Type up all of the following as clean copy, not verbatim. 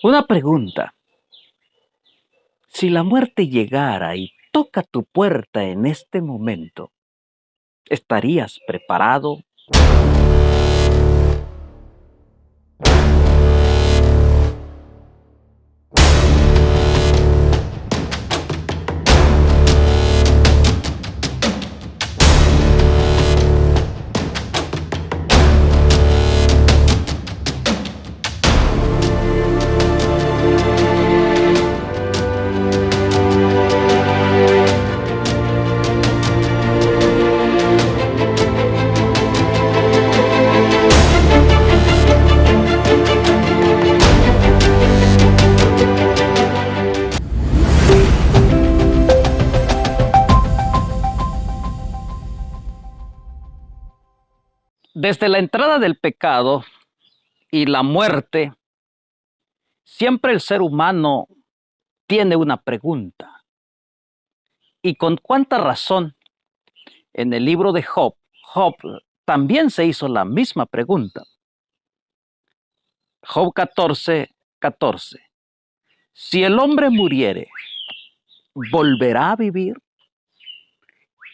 Una pregunta. Si la muerte llegara y toca tu puerta en este momento, ¿estarías preparado? Desde la entrada del pecado y la muerte, siempre el ser humano tiene una pregunta. ¿Y con cuánta razón? En el libro de Job también se hizo la misma pregunta. Job 14:14. Si el hombre muriere, ¿volverá a vivir?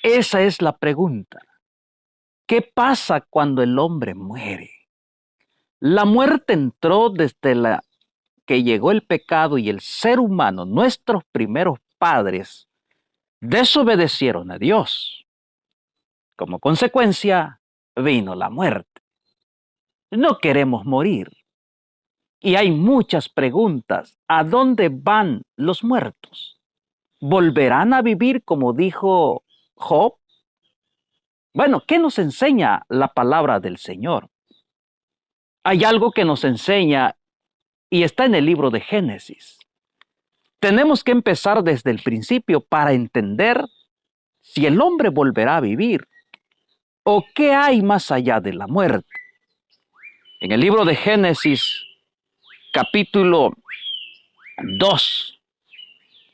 Esa es la pregunta. ¿Qué pasa cuando el hombre muere? La muerte entró desde la que llegó el pecado y el ser humano, nuestros primeros padres, desobedecieron a Dios. Como consecuencia, vino la muerte. No queremos morir. Y hay muchas preguntas. ¿A dónde van los muertos? ¿Volverán a vivir como dijo Job? Bueno, ¿qué nos enseña la palabra del Señor? Hay algo que nos enseña y está en el libro de Génesis. Tenemos que empezar desde el principio para entender si el hombre volverá a vivir o qué hay más allá de la muerte. En el libro de Génesis, capítulo 2,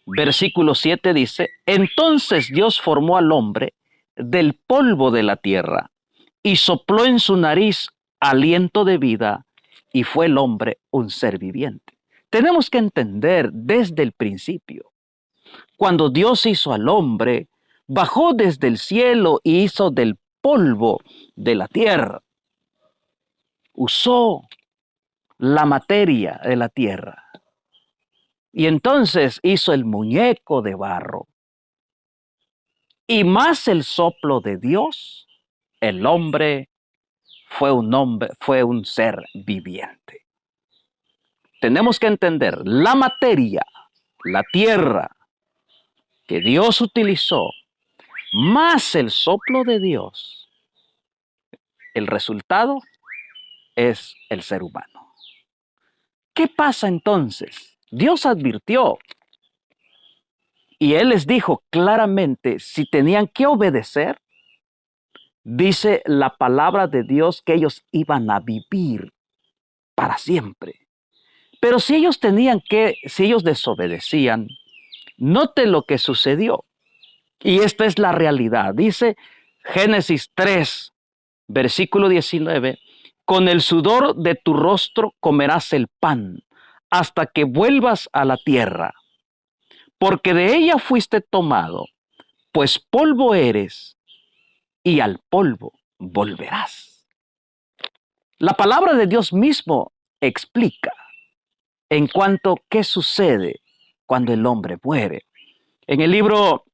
versículo 7 dice: Entonces Dios formó al hombre del polvo de la tierra y sopló en su nariz aliento de vida, y fue el hombre un ser viviente. Tenemos que entender desde el principio. Cuando Dios hizo al hombre, bajó desde el cielo y hizo del polvo de la tierra. Usó la materia de la tierra. Y entonces hizo el muñeco de barro. Y más el soplo de Dios, el hombre fue un ser viviente. Tenemos que entender la materia, la tierra que Dios utilizó, más el soplo de Dios. El resultado es el ser humano. ¿Qué pasa entonces? Dios advirtió y Él les dijo claramente si tenían que obedecer. Dice la palabra de Dios que ellos iban a vivir para siempre. Pero si ellos desobedecían, note lo que sucedió. Y esta es la realidad. Dice Génesis 3, versículo 19, con el sudor de tu rostro comerás el pan hasta que vuelvas a la tierra, porque de ella fuiste tomado, pues polvo eres y al polvo volverás. La palabra de Dios mismo explica en cuanto a qué sucede cuando el hombre muere. En el libro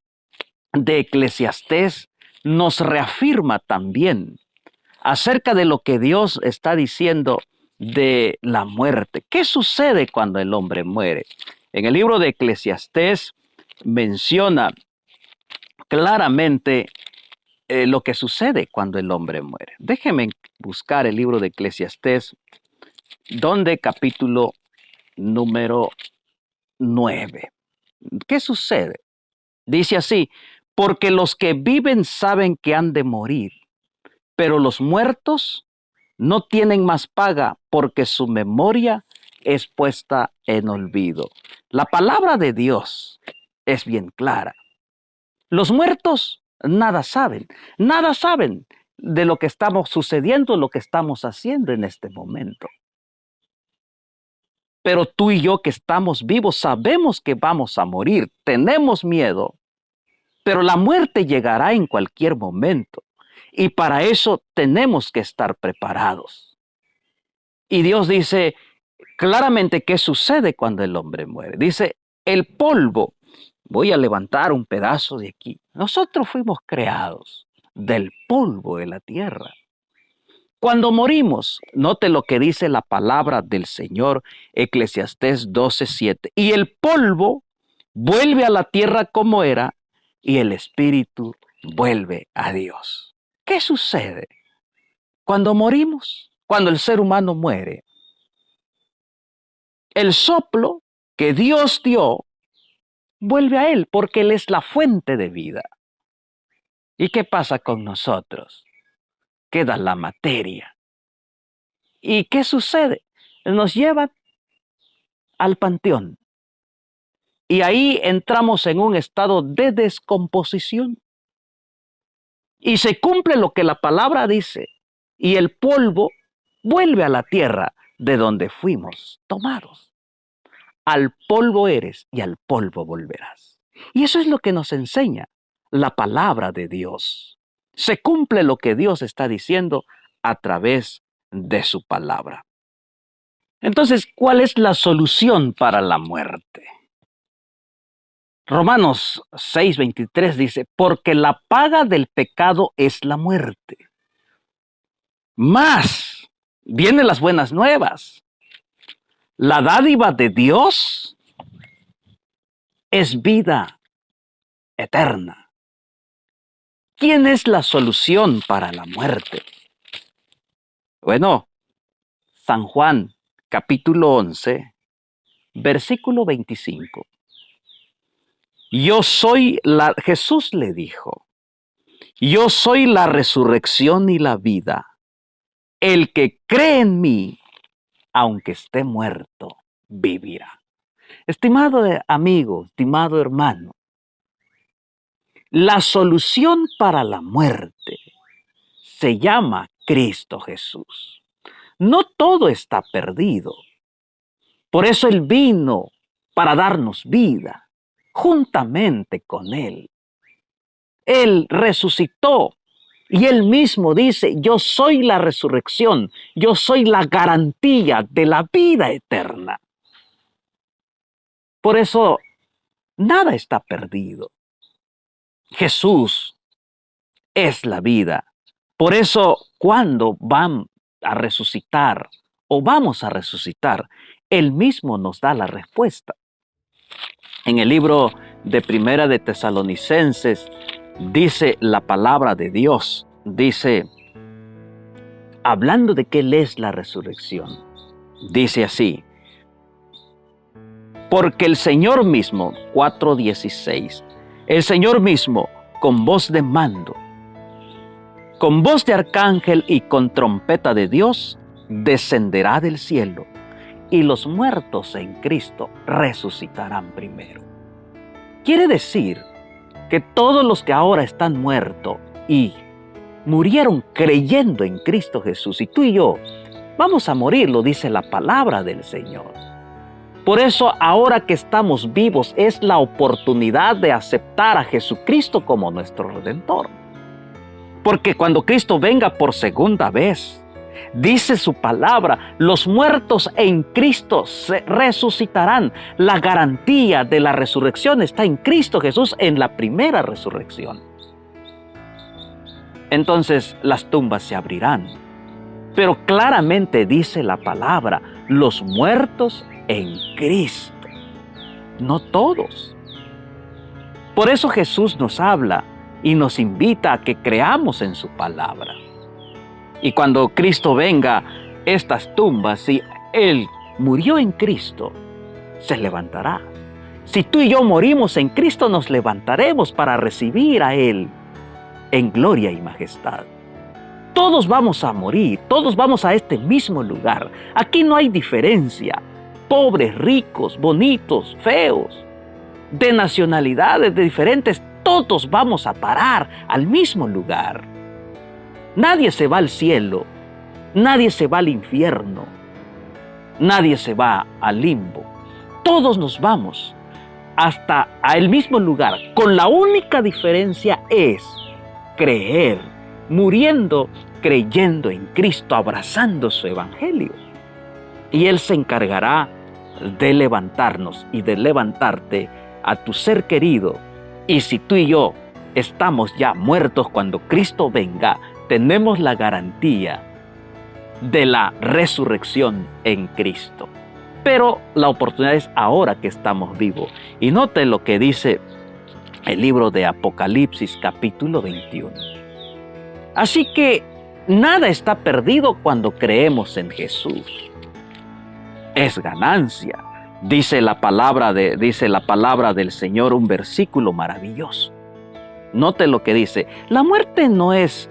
de Eclesiastés nos reafirma también acerca de lo que Dios está diciendo de la muerte. ¿Qué sucede cuando el hombre muere? En el libro de Eclesiastés menciona claramente lo que sucede cuando el hombre muere. Déjenme buscar el libro de Eclesiastés, donde capítulo número 9. ¿Qué sucede? Dice así: porque los que viven saben que han de morir, pero los muertos no tienen más paga porque su memoria es puesta en olvido. La palabra de Dios es bien clara. Los muertos nada saben de lo que estamos sucediendo, lo que estamos haciendo en este momento. Pero tú y yo que estamos vivos sabemos que vamos a morir, tenemos miedo, pero la muerte llegará en cualquier momento y para eso tenemos que estar preparados. Y Dios dice claramente qué sucede cuando el hombre muere. Dice, el polvo, voy a levantar un pedazo de aquí. Nosotros fuimos creados del polvo de la tierra. Cuando morimos, note lo que dice la palabra del Señor, Eclesiastés 12:7. Y el polvo vuelve a la tierra como era, y el espíritu vuelve a Dios. ¿Qué sucede cuando morimos? Cuando el ser humano muere. El soplo que Dios dio vuelve a Él, porque Él es la fuente de vida. ¿Y qué pasa con nosotros? Queda la materia. ¿Y qué sucede? Nos llevan al panteón. Y ahí entramos en un estado de descomposición. Y se cumple lo que la palabra dice. Y el polvo vuelve a la tierra de donde fuimos tomados. Al polvo eres y al polvo volverás. Y eso es lo que nos enseña la palabra de Dios. Se cumple lo que Dios está diciendo a través de su palabra. Entonces, ¿cuál es la solución para la muerte? Romanos 6:23 dice, porque la paga del pecado es la muerte. Mas, vienen las buenas nuevas. La dádiva de Dios es vida eterna. ¿Quién es la solución para la muerte? Bueno, San Juan, capítulo 11, versículo 25. Jesús le dijo, yo soy la resurrección y la vida. El que cree en mí, aunque esté muerto, vivirá. Estimado amigo, estimado hermano, la solución para la muerte se llama Cristo Jesús. No todo está perdido. Por eso Él vino para darnos vida juntamente con Él. Él resucitó y Él mismo dice, yo soy la resurrección, yo soy la garantía de la vida eterna. Por eso, nada está perdido. Jesús es la vida. Por eso, cuando van a resucitar o vamos a resucitar, Él mismo nos da la respuesta. En el libro de Primera de Tesalonicenses dice la palabra de Dios, dice, hablando de que Él es la resurrección, dice así, porque el Señor mismo, 4:16, el Señor mismo, con voz de mando, con voz de arcángel y con trompeta de Dios, descenderá del cielo, y los muertos en Cristo resucitarán primero. Quiere decir que todos los que ahora están muertos y murieron creyendo en Cristo Jesús, y tú y yo vamos a morir, lo dice la palabra del Señor. Por eso ahora que estamos vivos es la oportunidad de aceptar a Jesucristo como nuestro Redentor. Porque cuando Cristo venga por segunda vez, dice su palabra, los muertos en Cristo se resucitarán. La garantía de la resurrección está en Cristo Jesús en la primera resurrección. Entonces las tumbas se abrirán. Pero claramente dice la palabra, los muertos en Cristo. No todos. Por eso Jesús nos habla y nos invita a que creamos en su palabra. Y cuando Cristo venga, estas tumbas, si Él murió en Cristo, se levantará. Si tú y yo morimos en Cristo, nos levantaremos para recibir a Él en gloria y majestad. Todos vamos a morir, todos vamos a este mismo lugar. Aquí no hay diferencia. Pobres, ricos, bonitos, feos, de nacionalidades, de diferentes, todos vamos a parar al mismo lugar. Nadie se va al cielo, nadie se va al infierno. Nadie se va al limbo. Todos nos vamos hasta el mismo lugar. Con la única diferencia es creer, muriendo, creyendo en Cristo, abrazando su evangelio. Y Él se encargará de levantarnos y de levantarte a tu ser querido. Y si tú y yo estamos ya muertos cuando Cristo venga, tenemos la garantía de la resurrección en Cristo. Pero la oportunidad es ahora que estamos vivos. Y note lo que dice el libro de Apocalipsis, capítulo 21. Así que nada está perdido cuando creemos en Jesús. Es ganancia. Dice la palabra del Señor, un versículo maravilloso. Note lo que dice. La muerte no es,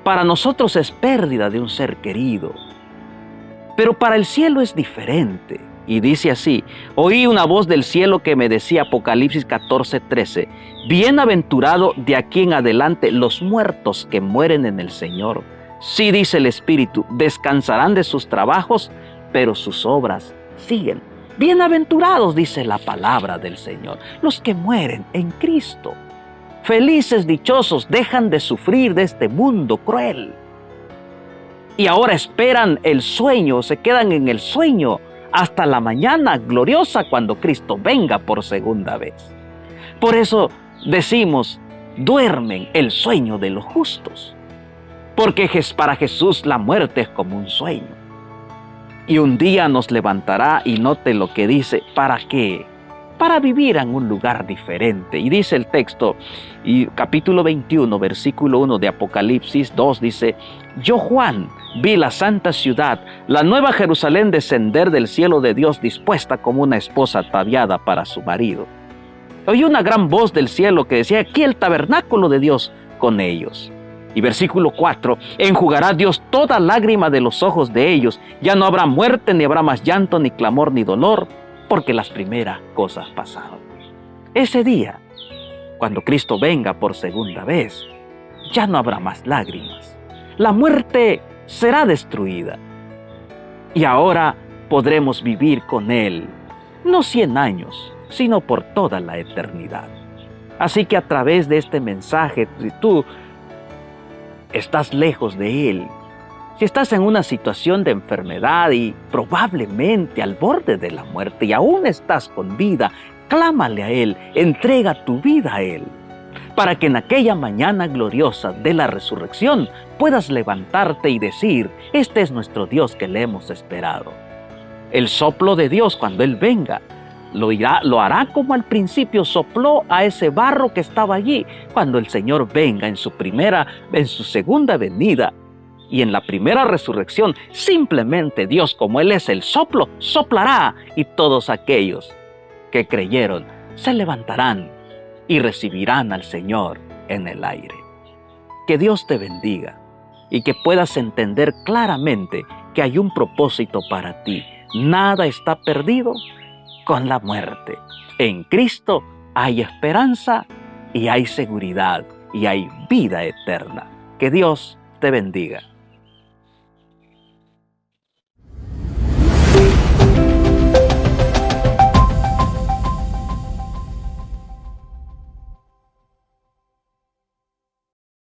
para nosotros es pérdida de un ser querido, pero para el cielo es diferente. Y dice así: oí una voz del cielo que me decía, Apocalipsis 14:13, bienaventurado de aquí en adelante los muertos que mueren en el Señor. Sí, dice el Espíritu, descansarán de sus trabajos, pero sus obras siguen. Bienaventurados, dice la palabra del Señor, los que mueren en Cristo. Felices, dichosos, dejan de sufrir de este mundo cruel. Y ahora esperan el sueño, se quedan en el sueño hasta la mañana gloriosa cuando Cristo venga por segunda vez. Por eso decimos, duermen el sueño de los justos. Porque para Jesús la muerte es como un sueño. Y un día nos levantará, y note lo que dice, ¿para qué? Para vivir en un lugar diferente. Y dice el texto, y capítulo 21, versículo 1 de Apocalipsis 2, dice: yo, Juan, vi la santa ciudad, la nueva Jerusalén, descender del cielo de Dios, dispuesta como una esposa ataviada para su marido. Oí una gran voz del cielo que decía: aquí el tabernáculo de Dios con ellos. Y versículo 4, enjugará Dios toda lágrima de los ojos de ellos. Ya no habrá muerte, ni habrá más llanto, ni clamor, ni dolor, porque las primeras cosas pasaron. Ese día, cuando Cristo venga por segunda vez, ya no habrá más lágrimas. La muerte será destruida. Y ahora podremos vivir con Él, no 100 años, sino por toda la eternidad. Así que a través de este mensaje, si tú estás lejos de Él, si estás en una situación de enfermedad y probablemente al borde de la muerte y aún estás con vida, clámale a Él, entrega tu vida a Él, para que en aquella mañana gloriosa de la resurrección puedas levantarte y decir: este es nuestro Dios que le hemos esperado. El soplo de Dios, cuando Él venga, lo hará como al principio sopló a ese barro que estaba allí. Cuando el Señor venga en su segunda venida y en la primera resurrección, simplemente Dios, como Él es el soplo, soplará, y todos aquellos que creyeron se levantarán y recibirán al Señor en el aire. Que Dios te bendiga y que puedas entender claramente que hay un propósito para ti. Nada está perdido con la muerte. En Cristo hay esperanza y hay seguridad y hay vida eterna. Que Dios te bendiga.